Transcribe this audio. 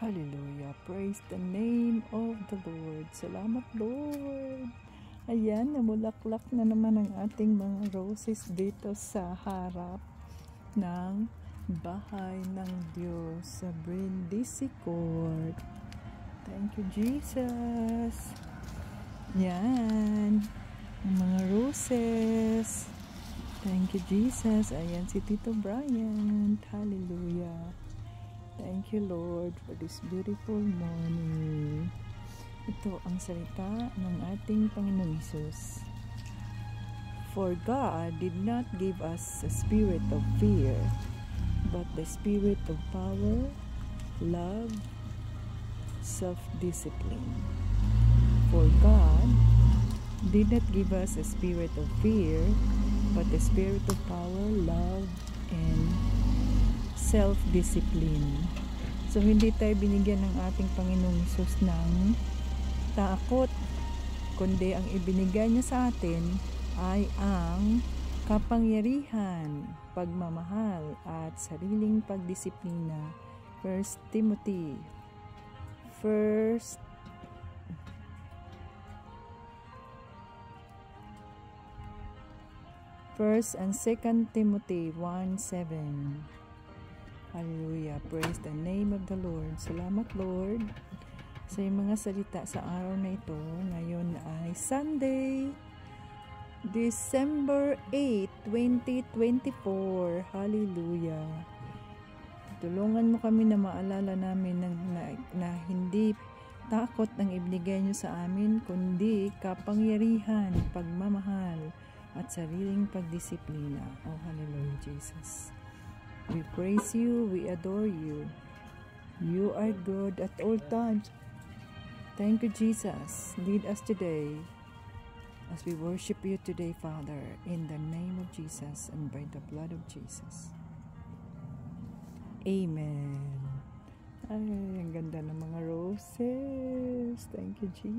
Hallelujah. Praise the name of the Lord. Salamat, Lord. Ayan, namulaklak na naman ang ating mga roses dito sa harap ng bahay ng Diyos sa Brindisi Court. Thank you, Jesus. Yan. Ang mga roses. Thank you, Jesus. Ayan si Tito Brian. Hallelujah. Thank you, Lord, for this beautiful morning. Ito ang salita ng ating Panginoong Hesus. For God did not give us a spirit of fear, but the spirit of power, love, self-discipline. For God did not give us a spirit of fear, but the spirit of power, love, and self-discipline. So, hindi tayo binigyan ng ating Panginoong Hesus ng takot, kundi ang ibinigay niya sa atin ay ang kapangyarihan, pagmamahal, at sariling pagdisiplina. 1 Timothy 1 and 2 Timothy 1:7. Hallelujah. Praise the name of the Lord. Salamat, Lord, sa iyong mga salita sa araw na ito. Ngayon ay Sunday, December 8, 2024. Hallelujah. Tulungan mo kami na maalala namin na hindi takot ang ibigay niyo sa amin, kundi kapangyarihan, pagmamahal, at sariling pagdisiplina. Oh, hallelujah, Jesus. We praise you, we adore you. You are good at all times. Thank you, Jesus. Lead us today as we worship you today, Father, in the name of Jesus and by the blood of Jesus. Amen. Ay, ang ganda ng mga roses. Thank you, Jesus.